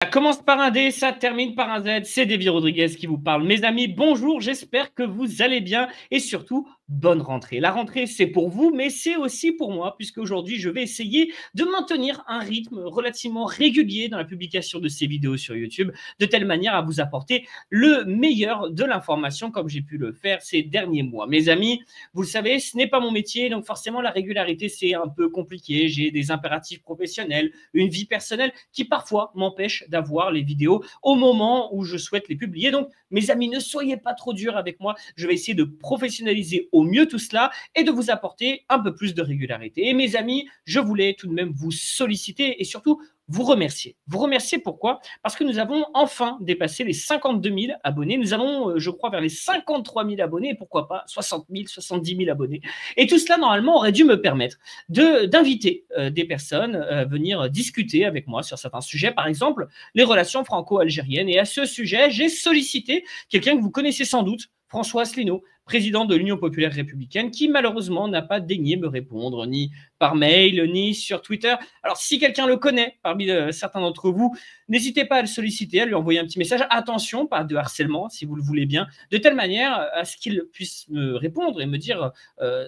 Ça commence par un D, ça termine par un Z, c'est Davy Rodriguez qui vous parle. Mes amis, bonjour, j'espère que vous allez bien et surtout, bonne rentrée. La rentrée, c'est pour vous, mais c'est aussi pour moi, puisque aujourd'hui, je vais essayer de maintenir un rythme relativement régulier dans la publication de ces vidéos sur YouTube, de telle manière à vous apporter le meilleur de l'information, comme j'ai pu le faire ces derniers mois. Mes amis, vous le savez, ce n'est pas mon métier, donc forcément, la régularité, c'est un peu compliqué. J'ai des impératifs professionnels, une vie personnelle qui parfois m'empêche d'avoir les vidéos au moment où je souhaite les publier. Donc, mes amis, ne soyez pas trop durs avec moi. Je vais essayer de professionnaliser au mieux tout cela et de vous apporter un peu plus de régularité. Et mes amis, je voulais tout de même vous solliciter et surtout vous remercier. Vous remercier pourquoi? Parce que nous avons enfin dépassé les 52 000 abonnés. Nous allons, je crois, vers les 53 000 abonnés et pourquoi pas 60 000, 70 000 abonnés. Et tout cela, normalement, aurait dû me permettre d'inviter des personnes à venir discuter avec moi sur certains sujets. Par exemple, les relations franco-algériennes. Et à ce sujet, j'ai sollicité quelqu'un que vous connaissez sans doute, François Asselineau, président de l'Union populaire républicaine, qui malheureusement n'a pas daigné me répondre, ni par mail, ni sur Twitter. Alors, si quelqu'un le connaît, parmi certains d'entre vous, n'hésitez pas à le solliciter, à lui envoyer un petit message. Attention, pas de harcèlement, si vous le voulez bien, de telle manière à ce qu'il puisse me répondre et me dire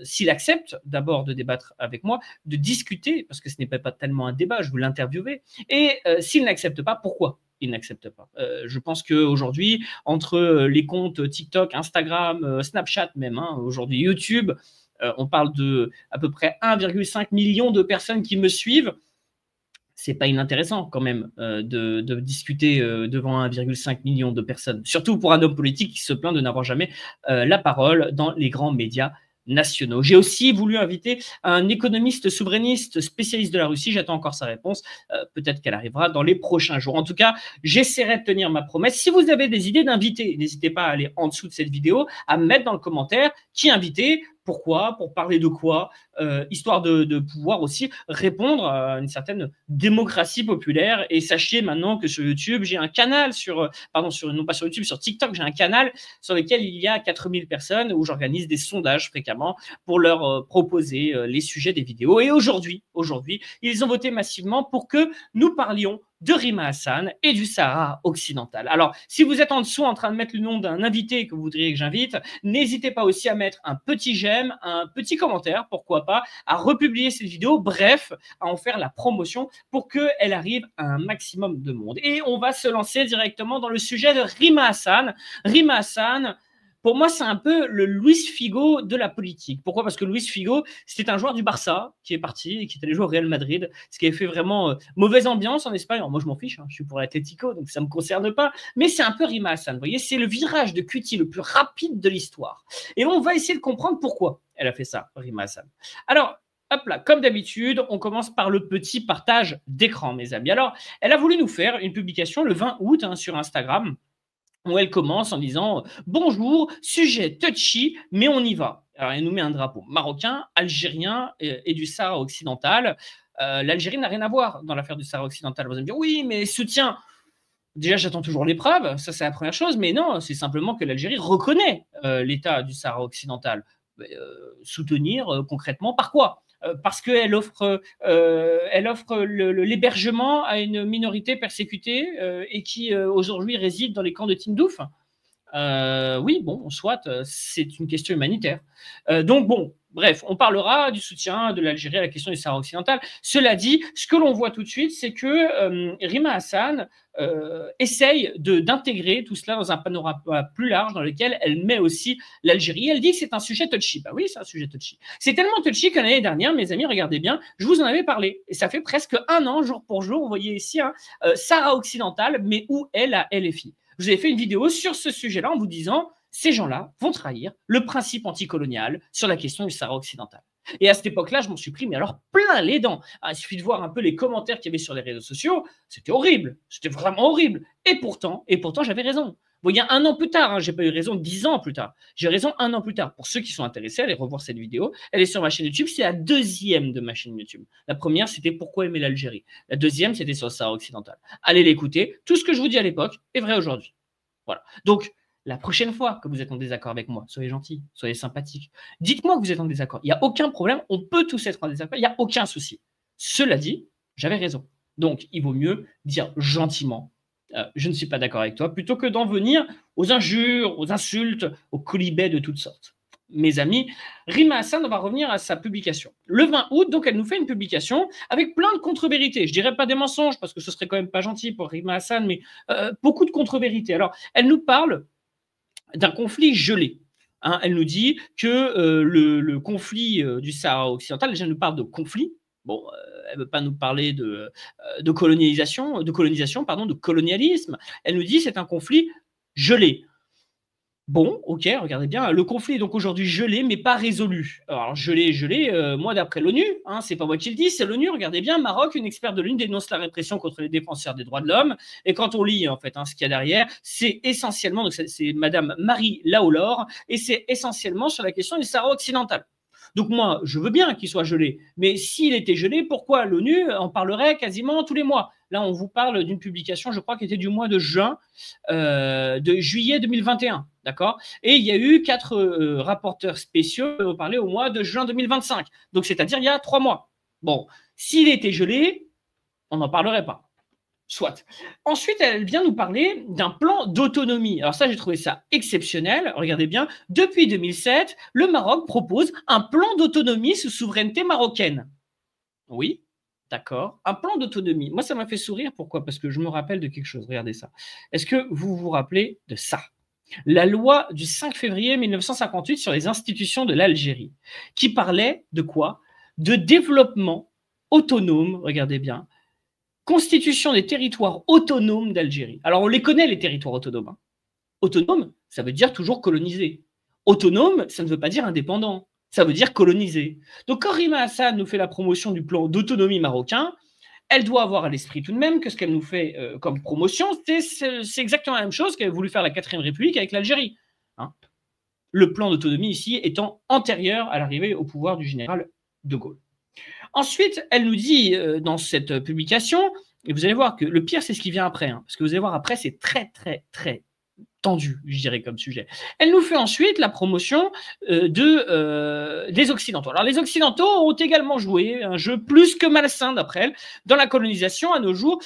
s'il accepte d'abord de débattre avec moi, de discuter, parce que ce n'est pas tellement un débat, je vous l'interviewer, et s'il n'accepte pas, pourquoi il n'accepte pas. Je pense qu'aujourd'hui, entre les comptes TikTok, Instagram, Snapchat même, hein, aujourd'hui YouTube, on parle de à peu près 1,5 million de personnes qui me suivent. C'est pas inintéressant quand même de discuter devant 1,5 million de personnes, surtout pour un homme politique qui se plaint de n'avoir jamais la parole dans les grands médias nationaux. J'ai aussi voulu inviter un économiste souverainiste spécialiste de la Russie. J'attends encore sa réponse. Peut-être qu'elle arrivera dans les prochains jours. En tout cas, j'essaierai de tenir ma promesse. Si vous avez des idées d'invités, n'hésitez pas à aller en dessous de cette vidéo, à me mettre dans le commentaire qui inviter, pourquoi, pour parler de quoi, histoire de pouvoir aussi répondre à une certaine démocratie populaire. Et sachez maintenant que sur YouTube, j'ai un canal non pas sur YouTube, sur TikTok, j'ai un canal sur lequel il y a 4000 personnes où j'organise des sondages fréquemment pour leur proposer les sujets des vidéos. Et aujourd'hui, ils ont voté massivement pour que nous parlions de Rima Hassan et du Sahara occidental. Alors, si vous êtes en dessous en train de mettre le nom d'un invité que vous voudriez que j'invite, n'hésitez pas aussi à mettre un petit j'aime, un petit commentaire, pourquoi pas, à republier cette vidéo, bref, à en faire la promotion pour qu'elle arrive à un maximum de monde. Et on va se lancer directement dans le sujet de Rima Hassan. Rima Hassan, pour moi, c'est un peu le Luis Figo de la politique. Pourquoi? Parce que Luis Figo, c'était un joueur du Barça qui est parti et qui est allé jouer au Real Madrid, ce qui avait fait vraiment mauvaise ambiance en Espagne. Alors moi, je m'en fiche, hein, je suis pour l'Atlético, donc ça ne me concerne pas. Mais c'est un peu Rima Hassan. Vous voyez, c'est le virage de QT le plus rapide de l'histoire. Et on va essayer de comprendre pourquoi elle a fait ça, Rima Hassan. Alors, hop là, comme d'habitude, on commence par le petit partage d'écran, mes amis. Alors, elle a voulu nous faire une publication le 20 août sur Instagram, où elle commence en disant « Bonjour, sujet touchy, mais on y va ». Alors, elle nous met un drapeau marocain, algérien et du Sahara occidental. L'Algérie n'a rien à voir dans l'affaire du Sahara occidental. Vous allez me dire « Oui, mais soutien ». Déjà, j'attends toujours les preuves, ça c'est la première chose, mais non, c'est simplement que l'Algérie reconnaît l'État du Sahara occidental. Soutenir concrètement, par quoi? Parce qu'elle offre, l'hébergement à une minorité persécutée et qui aujourd'hui réside dans les camps de Tindouf. Oui, bon, soit, c'est une question humanitaire. Donc bon, bref, on parlera du soutien de l'Algérie à la question du Sahara occidental. Cela dit, ce que l'on voit tout de suite, c'est que Rima Hassan essaye d'intégrer tout cela dans un panorama plus large dans lequel elle met aussi l'Algérie. Elle dit que c'est un sujet touchy. Bah oui, c'est un sujet touchy. C'est tellement touchy que l'année dernière, mes amis, regardez bien, je vous en avais parlé. Et ça fait presque un an, jour pour jour, vous voyez ici, Sahara occidental, mais où est la LFI? Je vous ai fait une vidéo sur ce sujet-là en vous disant ces gens-là vont trahir le principe anticolonial sur la question du Sahara occidental. Et à cette époque-là, je m'en suis pris, mais alors plein les dents. Il suffit de voir un peu les commentaires qu'il y avait sur les réseaux sociaux. C'était horrible. C'était vraiment horrible. Et pourtant, j'avais raison. Bon, il y a un an plus tard, j'ai pas eu raison 10 ans plus tard. J'ai raison un an plus tard. Pour ceux qui sont intéressés, allez revoir cette vidéo. Elle est sur ma chaîne YouTube. C'est la deuxième de ma chaîne YouTube. La première, c'était Pourquoi aimer l'Algérie. La deuxième, c'était sur le Sahara occidental. Allez l'écouter. Tout ce que je vous dis à l'époque est vrai aujourd'hui. Voilà. Donc, la prochaine fois que vous êtes en désaccord avec moi, soyez gentils, soyez sympathiques. Dites-moi que vous êtes en désaccord. Il n'y a aucun problème. On peut tous être en désaccord. Il n'y a aucun souci. Cela dit, j'avais raison. Donc, il vaut mieux dire gentiment Je ne suis pas d'accord avec toi, plutôt que d'en venir aux injures, aux insultes, aux quolibets de toutes sortes. Mes amis, Rima Hassan, on va revenir à sa publication. Le 20 août, donc, elle nous fait une publication avec plein de contre-vérités. Je dirais pas des mensonges, parce que ce serait quand même pas gentil pour Rima Hassan, mais beaucoup de contre-vérités. Alors, elle nous parle d'un conflit gelé. Hein, elle nous dit que le conflit du Sahara occidental, déjà, elle nous parle de conflit. Bon, elle ne veut pas nous parler de colonisation, pardon, de colonialisme. Elle nous dit c'est un conflit gelé. Bon, ok, regardez bien, le conflit est donc aujourd'hui gelé, mais pas résolu. Alors, gelé, moi d'après l'ONU, hein, c'est pas moi qui le dis, c'est l'ONU, regardez bien, Maroc, une experte de l'ONU dénonce la répression contre les défenseurs des droits de l'homme, et quand on lit, en fait, hein, ce qu'il y a derrière, c'est essentiellement, donc c'est Madame Marie Laolor, et c'est essentiellement sur la question du Sahara occidental. Donc moi, je veux bien qu'il soit gelé, mais s'il était gelé, pourquoi l'ONU en parlerait quasiment tous les mois? Là, on vous parle d'une publication, je crois, qui était du mois de juillet 2021, d'accord? Et il y a eu 4 rapporteurs spéciaux qui ont parlé au mois de juin 2025, donc c'est-à-dire il y a 3 mois. Bon, s'il était gelé, on n'en parlerait pas. Soit. Ensuite, elle vient nous parler d'un plan d'autonomie. Alors ça, j'ai trouvé ça exceptionnel. Regardez bien, depuis 2007, le Maroc propose un plan d'autonomie sous souveraineté marocaine. Oui, d'accord. Un plan d'autonomie. Moi, ça m'a fait sourire. Pourquoi? Parce que je me rappelle de quelque chose. Regardez ça. Est-ce que vous vous rappelez de ça? La loi du 5 février 1958 sur les institutions de l'Algérie, qui parlait de quoi? De développement autonome, regardez bien, constitution des territoires autonomes d'Algérie. Alors, on les connaît, les territoires autonomes. Hein. Autonome, ça veut dire toujours colonisé. Autonome, ça ne veut pas dire indépendant. Ça veut dire colonisé. Donc, quand Rima Hassan nous fait la promotion du plan d'autonomie marocain, elle doit avoir à l'esprit tout de même que ce qu'elle nous fait comme promotion, c'est exactement la même chose qu'elle a voulu faire la 4ème République avec l'Algérie. Hein. Le plan d'autonomie ici étant antérieur à l'arrivée au pouvoir du général de Gaulle. Ensuite, elle nous dit dans cette publication, et vous allez voir que le pire, c'est ce qui vient après, hein, parce que vous allez voir après, c'est très, très, très tendu, je dirais, comme sujet. Elle nous fait ensuite la promotion des Occidentaux. Alors, les Occidentaux ont également joué un jeu plus que malsain, d'après elle, dans la colonisation à nos jours,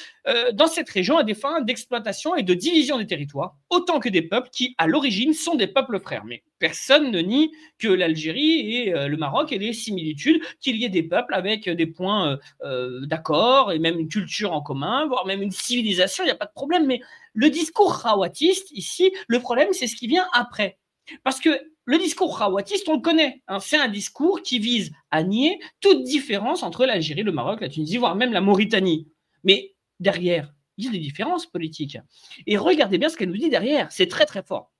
dans cette région à des fins d'exploitation et de division des territoires, autant que des peuples qui, à l'origine, sont des peuples frères. Mais personne ne nie que l'Algérie et le Maroc aient des similitudes, qu'il y ait des peuples avec des points d'accord et même une culture en commun, voire même une civilisation, il n'y a pas de problème. Mais le discours rawatiste, ici, le problème, c'est ce qui vient après. Parce que le discours rawatiste, on le connaît. Hein, c'est un discours qui vise à nier toute différence entre l'Algérie, le Maroc, la Tunisie, voire même la Mauritanie. Mais derrière, il y a des différences politiques. Et regardez bien ce qu'elle nous dit derrière. C'est très, très fort.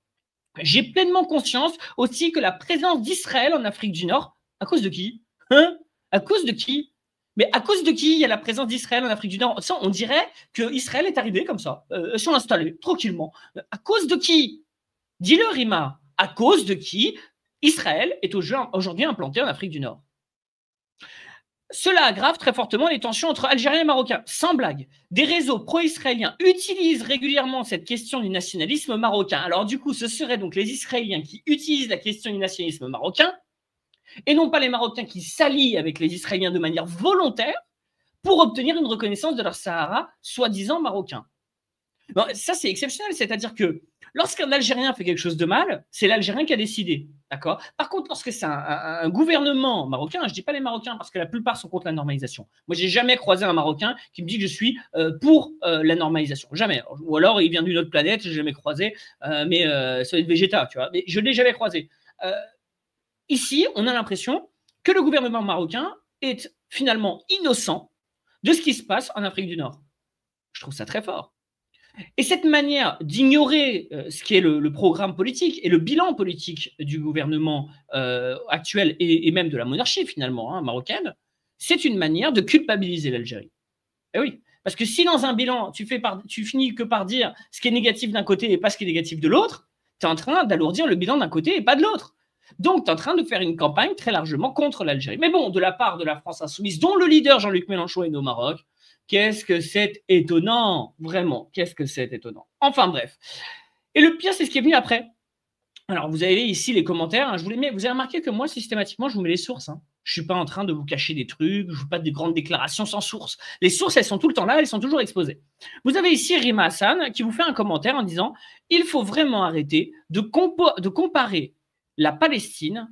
J'ai pleinement conscience aussi que la présence d'Israël en Afrique du Nord, à cause de qui? Hein? À cause de qui? Mais à cause de qui il y a la présence d'Israël en Afrique du Nord? Ça, on dirait qu'Israël est arrivé comme ça, sont installés tranquillement. À cause de qui? Dis-le, Rima. À cause de qui Israël est aujourd'hui implanté en Afrique du Nord? Cela aggrave très fortement les tensions entre Algériens et Marocains. Sans blague, des réseaux pro-israéliens utilisent régulièrement cette question du nationalisme marocain. Alors du coup, ce seraient donc les Israéliens qui utilisent la question du nationalisme marocain et non pas les Marocains qui s'allient avec les Israéliens de manière volontaire pour obtenir une reconnaissance de leur Sahara soi-disant marocain. Bon, ça, c'est exceptionnel, c'est-à-dire que lorsqu'un Algérien fait quelque chose de mal, c'est l'Algérien qui a décidé. D'accord. Par contre, lorsque c'est un gouvernement marocain, je ne dis pas les Marocains parce que la plupart sont contre la normalisation. Moi, j'ai jamais croisé un Marocain qui me dit que je suis pour la normalisation. Jamais. Ou alors, il vient d'une autre planète, je l'ai jamais croisé, mais ça va être végéta, tu vois. Mais je ne l'ai jamais croisé. Ici, on a l'impression que le gouvernement marocain est finalement innocent de ce qui se passe en Afrique du Nord. Je trouve ça très fort. Et cette manière d'ignorer ce qui est le programme politique et le bilan politique du gouvernement actuel et même de la monarchie finalement hein, marocaine, c'est une manière de culpabiliser l'Algérie. Et oui, parce que si dans un bilan, tu finis que par dire ce qui est négatif d'un côté et pas ce qui est négatif de l'autre, tu es en train d'alourdir le bilan d'un côté et pas de l'autre. Donc, tu es en train de faire une campagne très largement contre l'Algérie. Mais bon, de la part de la France insoumise, dont le leader Jean-Luc Mélenchon est au Maroc, qu'est-ce que c'est étonnant, vraiment, qu'est-ce que c'est étonnant. Enfin bref. Et le pire, c'est ce qui est venu après. Alors, vous avez ici les commentaires, hein, je vous les mets, vous avez remarqué que moi, systématiquement, je vous mets les sources. Hein. Je ne suis pas en train de vous cacher des trucs, je ne fais pas des grandes déclarations sans source. Les sources, elles sont tout le temps là, elles sont toujours exposées. Vous avez ici Rima Hassan qui vous fait un commentaire en disant « Il faut vraiment arrêter de comparer la Palestine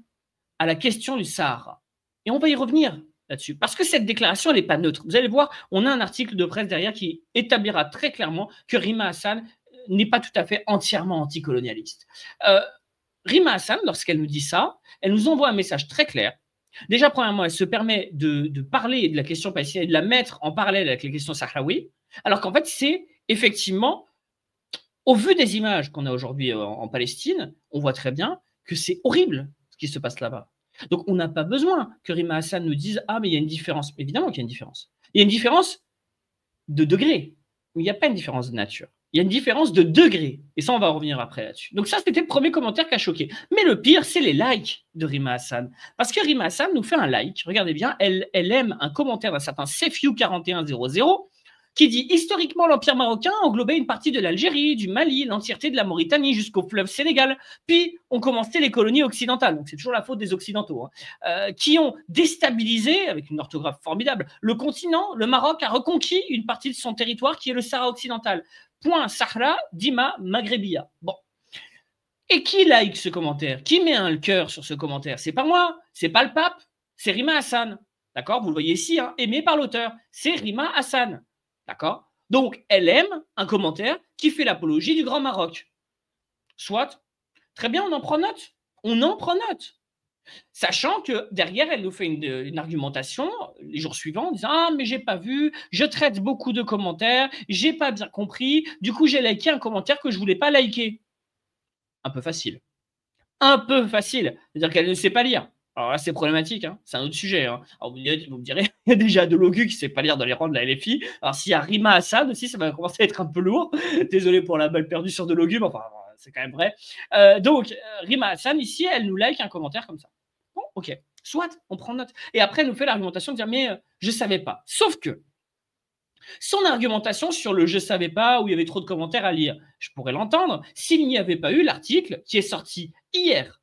à la question du Sahara. » Et on va y revenir là-dessus. Parce que cette déclaration, elle n'est pas neutre. Vous allez voir, on a un article de presse derrière qui établira très clairement que Rima Hassan n'est pas tout à fait entièrement anticolonialiste. Rima Hassan, lorsqu'elle nous dit ça, elle nous envoie un message très clair. Déjà, premièrement, elle se permet de parler de la question palestinienne et de la mettre en parallèle avec la question sahraoui, alors qu'en fait, c'est effectivement, au vu des images qu'on a aujourd'hui en Palestine, on voit très bien que c'est horrible ce qui se passe là-bas. Donc, on n'a pas besoin que Rima Hassan nous dise « Ah, mais il y a une différence ». Évidemment qu'il y a une différence. Il y a une différence de degré. Il n'y a pas une différence de nature. Il y a une différence de degré. Et ça, on va revenir après là-dessus. Donc ça, c'était le premier commentaire qui a choqué. Mais le pire, c'est les likes de Rima Hassan. Parce que Rima Hassan nous fait un like. Regardez bien, elle aime un commentaire d'un certain Sefiu4100 qui dit « Historiquement, l'Empire marocain englobait une partie de l'Algérie, du Mali, l'entièreté de la Mauritanie jusqu'au fleuve Sénégal. Puis, ont commencé les colonies occidentales. » Donc, c'est toujours la faute des Occidentaux. Qui ont déstabilisé, avec une orthographe formidable, le continent. Le Maroc a reconquis une partie de son territoire qui est le Sahara occidental. Point Sahra, Dima, Maghrebia. Bon. Et qui like ce commentaire? Qui met un cœur sur ce commentaire? C'est pas moi, c'est pas le pape, c'est Rima Hassan. D'accord? Vous le voyez ici, hein, aimé par l'auteur. C'est Rima Hassan. D'accord? Donc, elle aime un commentaire qui fait l'apologie du Grand Maroc. Soit. Très bien, on en prend note. On en prend note. Sachant que derrière, elle nous fait une argumentation les jours suivants en disant « Ah, mais j'ai pas vu, je traite beaucoup de commentaires, j'ai pas bien compris, du coup, j'ai liké un commentaire que je voulais pas liker. » Un peu facile. Un peu facile. C'est-à-dire qu'elle ne sait pas lire. Alors là, c'est problématique, hein. C'est un autre sujet. Hein. Alors vous me direz, il y a déjà de Logu qui ne sait pas lire dans les rangs de la LFI. Alors s'il y a Rima Hassan aussi, ça va commencer à être un peu lourd. Désolé pour la balle perdue sur de Logu, mais enfin, c'est quand même vrai. Donc, Rima Hassan, ici, elle nous like un commentaire comme ça. Bon, ok. Soit, on prend note. Et après, elle nous fait l'argumentation de dire, mais je ne savais pas. Sauf que, son argumentation sur le « je ne savais pas » où il y avait trop de commentaires à lire, je pourrais l'entendre s'il n'y avait pas eu l'article qui est sorti hier.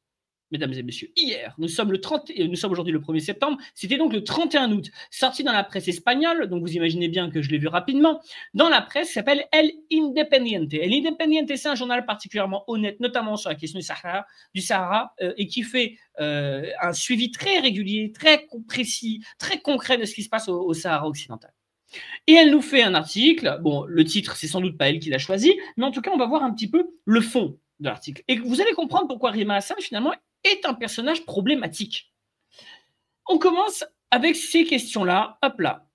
Mesdames et messieurs, hier, nous sommes aujourd'hui le 1er septembre, c'était donc le 31 août, sorti dans la presse espagnole, donc vous imaginez bien que je l'ai vu rapidement, dans la presse qui s'appelle El Independiente. El Independiente, c'est un journal particulièrement honnête, notamment sur la question du Sahara et qui fait un suivi très régulier, très précis, très concret de ce qui se passe au Sahara occidental. Et elle nous fait un article, bon, le titre, c'est sans doute pas elle qui l'a choisi, mais en tout cas, on va voir un petit peu le fond de l'article. Et vous allez comprendre pourquoi Rima Hassan, finalement, est un personnage problématique. On commence avec ces questions-là, hop là.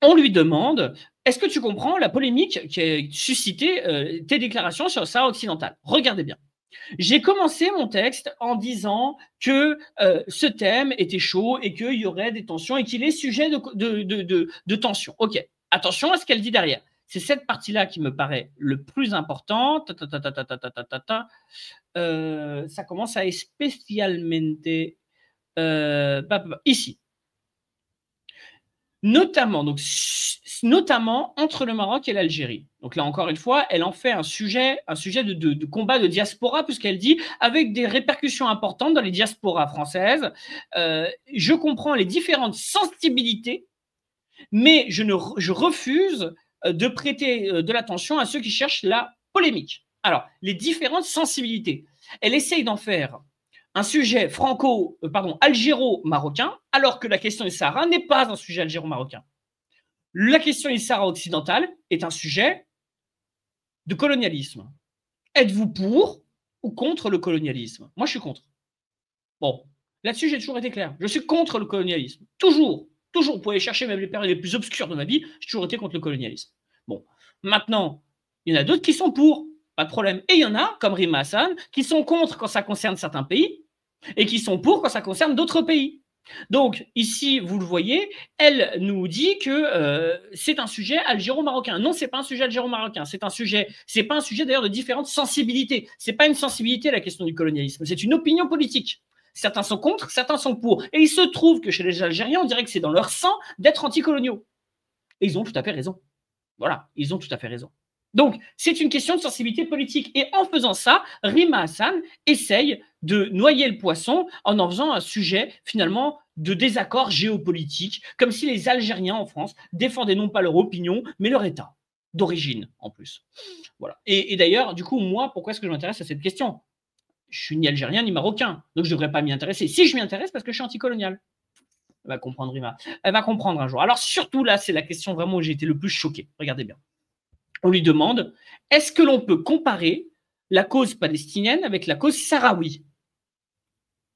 On lui demande, est-ce que tu comprends la polémique qui a suscité tes déclarations sur le Sahara occidental? Regardez bien. J'ai commencé mon texte en disant que ce thème était chaud et qu'il y aurait des tensions et qu'il est sujet de tensions. Ok, attention à ce qu'elle dit derrière. C'est cette partie-là qui me paraît le plus important. Ça commence à especialmente ici. Notamment entre le Maroc et l'Algérie. Donc là, encore une fois, elle en fait un sujet de combat de diaspora, puisqu'elle dit, avec des répercussions importantes dans les diasporas françaises, je comprends les différentes sensibilités, mais je refuse de prêter de l'attention à ceux qui cherchent la polémique. Alors, les différentes sensibilités. Elle essaye d'en faire un sujet algéro-marocain, alors que la question du Sahara n'est pas un sujet algéro-marocain. La question du Sahara occidental est un sujet de colonialisme. Êtes-vous pour ou contre le colonialisme? Moi, je suis contre. Bon, là-dessus, j'ai toujours été clair. Je suis contre le colonialisme. Toujours. Toujours. Vous pouvez chercher même les périodes les plus obscures de ma vie, j'ai toujours été contre le colonialisme. Bon, maintenant, il y en a d'autres qui sont pour. Pas de problème. Et il y en a, comme Rima Hassan, qui sont contre quand ça concerne certains pays et qui sont pour quand ça concerne d'autres pays. Donc, ici, vous le voyez, elle nous dit que c'est un sujet algéro-marocain. Non, c'est pas un sujet algéro-marocain. C'est pas un sujet d'ailleurs de différentes sensibilités. C'est pas une sensibilité la question du colonialisme. C'est une opinion politique. Certains sont contre, certains sont pour. Et il se trouve que chez les Algériens, on dirait que c'est dans leur sang d'être anticoloniaux. Et ils ont tout à fait raison. Voilà, ils ont tout à fait raison. Donc, c'est une question de sensibilité politique. Et en faisant ça, Rima Hassan essaye de noyer le poisson en faisant un sujet finalement de désaccords géopolitiques, comme si les Algériens en France défendaient non pas leur opinion, mais leur État, d'origine en plus. Voilà. Et d'ailleurs, du coup, moi, pourquoi est-ce que je m'intéresse à cette question? Je suis ni algérien ni marocain, donc je ne devrais pas m'y intéresser. Si je m'y intéresse, parce que je suis anticolonial. Elle va comprendre, Rima. Elle va comprendre un jour. Alors surtout là, c'est la question vraiment où j'ai été le plus choqué. Regardez bien. On lui demande, est-ce que l'on peut comparer la cause palestinienne avec la cause sahraoui?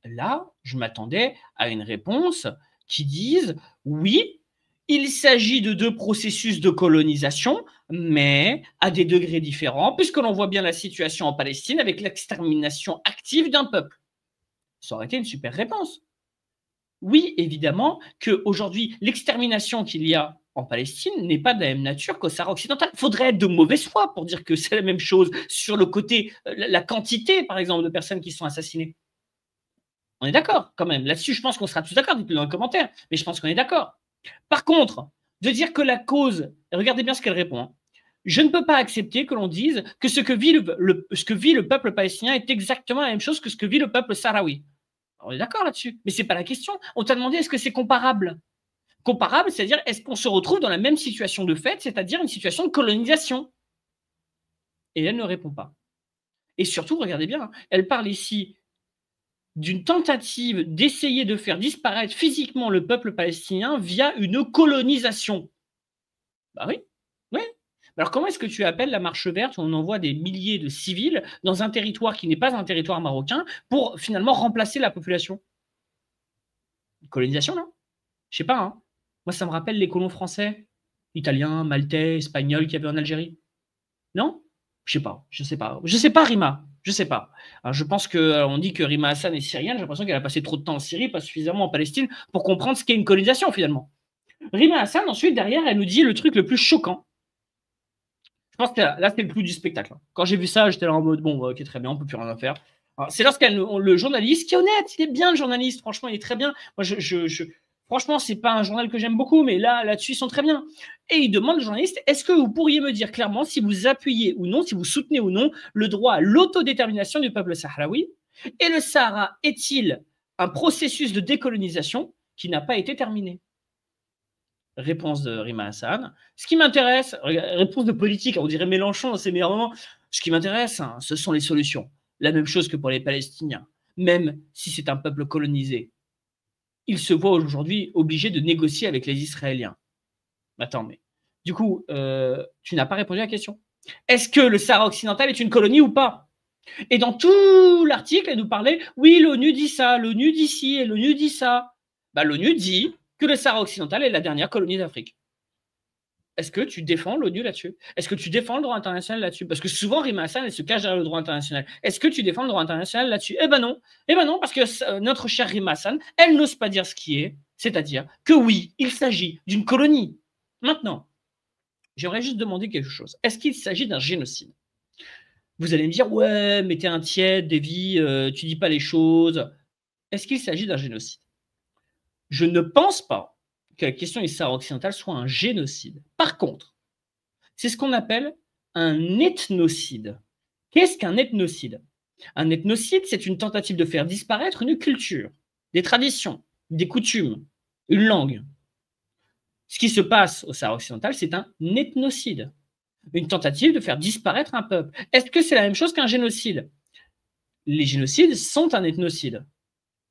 Là, je m'attendais à une réponse qui dise, oui, il s'agit de deux processus de colonisation, mais à des degrés différents, puisque l'on voit bien la situation en Palestine avec l'extermination active d'un peuple. Ça aurait été une super réponse. Oui, évidemment qu'aujourd'hui, l'extermination qu'il y a en Palestine n'est pas de la même nature qu'au Sahara occidental. Il faudrait être de mauvaise foi pour dire que c'est la même chose sur le côté, la quantité, par exemple, de personnes qui sont assassinées. On est d'accord quand même. Là-dessus, je pense qu'on sera tous d'accord. Dites-le dans les commentaires. Mais je pense qu'on est d'accord. Par contre, de dire que la cause, regardez bien ce qu'elle répond, hein. Je ne peux pas accepter que l'on dise que ce que vit le peuple palestinien est exactement la même chose que ce que vit le peuple sahraoui. On est d'accord là-dessus. Mais ce n'est pas la question. On t'a demandé est-ce que c'est comparable? Comparable, c'est-à-dire est-ce qu'on se retrouve dans la même situation de fait, c'est-à-dire une situation de colonisation? Et elle ne répond pas. Et surtout, regardez bien, elle parle ici d'une tentative d'essayer de faire disparaître physiquement le peuple palestinien via une colonisation. Bah oui, oui. Alors comment est-ce que tu appelles la marche verte où on envoie des milliers de civils dans un territoire qui n'est pas un territoire marocain pour finalement remplacer la population? Colonisation, non? Je sais pas, hein. Moi, ça me rappelle les colons français, italiens, maltais, espagnols qu'il y avait en Algérie. Non? Je sais pas, je sais pas. Je sais pas, Rima. Je sais pas. Alors, je pense que on dit que Rima Hassan est syrienne. J'ai l'impression qu'elle a passé trop de temps en Syrie, pas suffisamment en Palestine, pour comprendre ce qu'est une colonisation finalement. Rima Hassan, ensuite, derrière, elle nous dit le truc le plus choquant. Je pense que là, c'était le clou du spectacle. Quand j'ai vu ça, j'étais là en mode bon, ok, très bien, on peut plus rien faire. C'est le journaliste qui est honnête, il est bien le journaliste, franchement, il est très bien. Moi, franchement, c'est pas un journal que j'aime beaucoup, mais là-dessus, ils sont très bien. Et il demande au journaliste, est-ce que vous pourriez me dire clairement si vous appuyez ou non, si vous soutenez ou non le droit à l'autodétermination du peuple sahraoui? Et le Sahara est-il un processus de décolonisation qui n'a pas été terminé? Réponse de Rima Hassan. Ce qui m'intéresse, réponse de politique, on dirait Mélenchon dans ses meilleurs moments. Ce qui m'intéresse, hein, ce sont les solutions. La même chose que pour les Palestiniens. Même si c'est un peuple colonisé, il se voit aujourd'hui obligé de négocier avec les Israéliens. Attends, mais du coup, tu n'as pas répondu à la question. Est-ce que le Sahara occidental est une colonie ou pas? Et dans tout l'article, elle nous parlait, oui, l'ONU dit ça, l'ONU dit ci et l'ONU dit ça. Bah, l'ONU dit que le Sahara occidental est la dernière colonie d'Afrique. Est-ce que tu défends l'ONU là-dessus? Est-ce que tu défends le droit international là-dessus? Parce que souvent, Rima Hassan, elle se cache derrière le droit international. Est-ce que tu défends le droit international là-dessus? Eh ben non. Eh ben non, parce que notre chère Rima Hassan, elle n'ose pas dire ce qui est, c'est-à-dire que oui, il s'agit d'une colonie. Maintenant, j'aimerais juste demander quelque chose. Est-ce qu'il s'agit d'un génocide? Vous allez me dire, ouais, mais t'es un tiède, Davy, tu dis pas les choses. Est-ce qu'il s'agit d'un génocide? Je ne pense pas que la question du Sahara occidental soit un génocide. Par contre, c'est ce qu'on appelle un ethnocide. Qu'est-ce qu'un ethnocide? Un ethnocide, c'est une tentative de faire disparaître une culture, des traditions, des coutumes, une langue. Ce qui se passe au Sahara occidental, c'est un ethnocide, une tentative de faire disparaître un peuple. Est-ce que c'est la même chose qu'un génocide? Les génocides sont un ethnocide.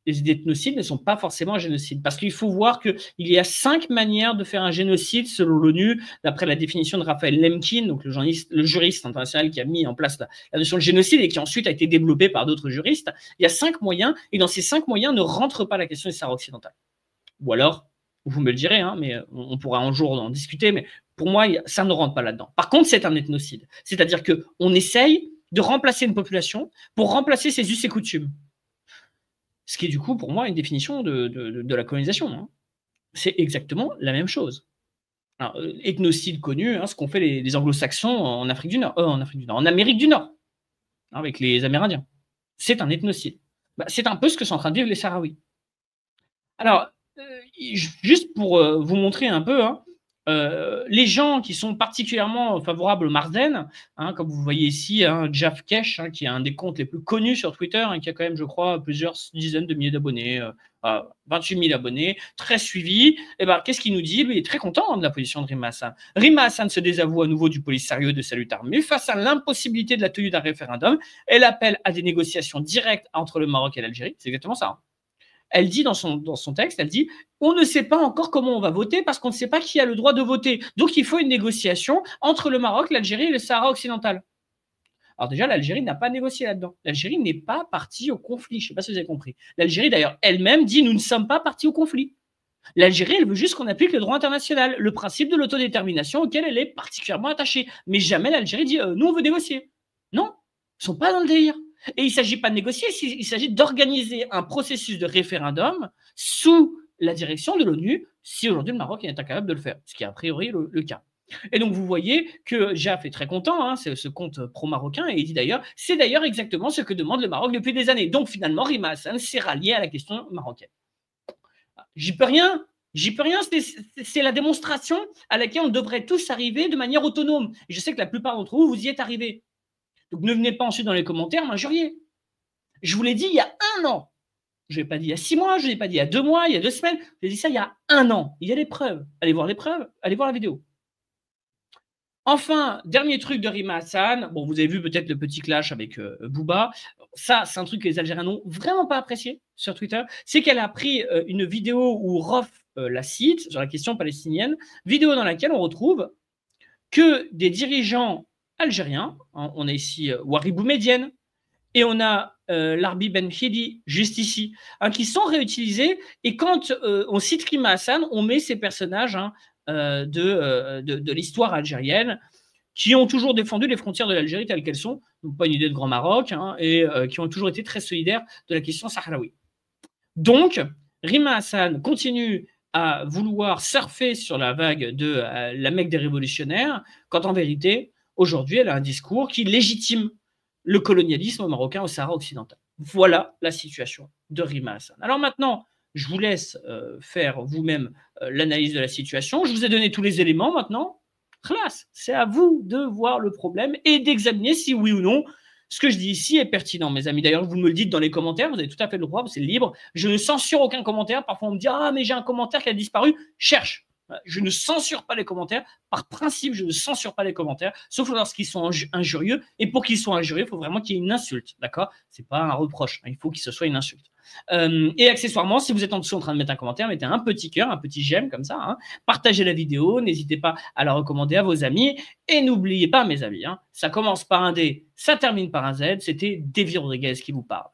Les ethnocides ne sont pas forcément un génocide. Parce qu'il faut voir qu'il y a 5 manières de faire un génocide selon l'ONU, d'après la définition de Raphaël Lemkin, donc le juriste international qui a mis en place la notion de génocide et qui ensuite a été développée par d'autres juristes. Il y a 5 moyens, et dans ces 5 moyens ne rentre pas la question du Sahara occidental. Ou alors, vous me le direz, hein, mais on pourra un jour en discuter, mais pour moi, ça ne rentre pas là-dedans. Par contre, c'est un ethnocide. C'est-à-dire qu'on essaye de remplacer une population pour remplacer ses us et coutumes. Ce qui est du coup, pour moi, une définition de la colonisation. Hein. C'est exactement la même chose. Alors, ethnocide connu, hein, ce qu'ont fait les anglo-saxons en Afrique du Nord, en Amérique du Nord, hein, avec les Amérindiens. C'est un ethnocide. Bah, c'est un peu ce que sont en train de vivre les Sahraouis. Alors, juste pour vous montrer un peu, hein, Les gens qui sont particulièrement favorables au Marzen, hein, comme vous voyez ici, hein, Jaf Kesh, hein, qui est un des comptes les plus connus sur Twitter, hein, qui a quand même, je crois, plusieurs dizaines de milliers d'abonnés, 28 000 abonnés, très suivi. Et ben, qu'est-ce qu'il nous dit? Lui, il est très content, hein, de la position de Rima Hassan. Rima Hassan se désavoue à nouveau du Polisario de Salut Armé face à l'impossibilité de la tenue d'un référendum. Elle appelle à des négociations directes entre le Maroc et l'Algérie. C'est exactement ça, hein. Elle dit dans son texte, elle dit, on ne sait pas encore comment on va voter parce qu'on ne sait pas qui a le droit de voter. Donc, il faut une négociation entre le Maroc, l'Algérie et le Sahara occidental. Alors déjà, l'Algérie n'a pas négocié là-dedans. L'Algérie n'est pas partie au conflit. Je ne sais pas si vous avez compris. L'Algérie, d'ailleurs, elle-même dit, nous ne sommes pas partis au conflit. L'Algérie, elle veut juste qu'on applique le droit international, le principe de l'autodétermination auquel elle est particulièrement attachée. Mais jamais l'Algérie dit, nous, on veut négocier. Non, ils ne sont pas dans le délire. Et il ne s'agit pas de négocier, il s'agit d'organiser un processus de référendum sous la direction de l'ONU, si aujourd'hui le Maroc est incapable de le faire, ce qui est a priori le cas. Et donc vous voyez que Jaf est très content, hein, c'est ce compte pro-marocain, et il dit d'ailleurs, c'est d'ailleurs exactement ce que demande le Maroc depuis des années. Donc finalement, Rima Hassan s'est rallié à la question marocaine. J'y peux rien, c'est la démonstration à laquelle on devrait tous arriver de manière autonome. Et je sais que la plupart d'entre vous, vous y êtes arrivés. Donc ne venez pas ensuite dans les commentaires m'injurier. Je vous l'ai dit il y a 1 an. Je ne l'ai pas dit il y a 6 mois, je ne l'ai pas dit il y a 2 mois, il y a 2 semaines. J'ai dit ça il y a 1 an. Il y a les preuves. Allez voir les preuves, allez voir la vidéo. Enfin, dernier truc de Rima Hassan. Bon, vous avez vu peut-être le petit clash avec Booba. Ça, c'est un truc que les Algériens n'ont vraiment pas apprécié sur Twitter. C'est qu'elle a pris une vidéo où Rof la cite sur la question palestinienne. Vidéo dans laquelle on retrouve que des dirigeants algériens, hein, on a ici Wari Boumedienne et on a Larbi Ben Khidi juste ici, hein, qui sont réutilisés. Et quand on cite Rima Hassan, on met ces personnages, hein, de l'histoire algérienne qui ont toujours défendu les frontières de l'Algérie telles qu'elles sont, donc pas une idée de Grand Maroc, hein, et qui ont toujours été très solidaires de la question sahraoui. Donc, Rima Hassan continue à vouloir surfer sur la vague de la Mecque des révolutionnaires, quand en vérité, aujourd'hui, elle a un discours qui légitime le colonialisme marocain au Sahara occidental. Voilà la situation de Rima Hassan. Alors maintenant, je vous laisse faire vous-même l'analyse de la situation. Je vous ai donné tous les éléments maintenant. Classe, c'est à vous de voir le problème et d'examiner si oui ou non ce que je dis ici est pertinent, mes amis. D'ailleurs, vous me le dites dans les commentaires, vous avez tout à fait le droit, c'est libre. Je ne censure aucun commentaire. Parfois, on me dit « Ah, mais j'ai un commentaire qui a disparu. » Cherche. Je ne censure pas les commentaires. Par principe, je ne censure pas les commentaires, sauf lorsqu'ils sont injurieux. Et pour qu'ils soient injurieux, il faut vraiment qu'il y ait une insulte. D'accord? Ce n'est pas un reproche. Il faut que ce soit une insulte. Et accessoirement, si vous êtes en dessous en train de mettre un commentaire, mettez un petit cœur, un petit j'aime comme ça. Hein. Partagez la vidéo. N'hésitez pas à la recommander à vos amis. Et n'oubliez pas, mes amis, hein, ça commence par un D, ça termine par un Z. C'était Davy Rodriguez qui vous parle.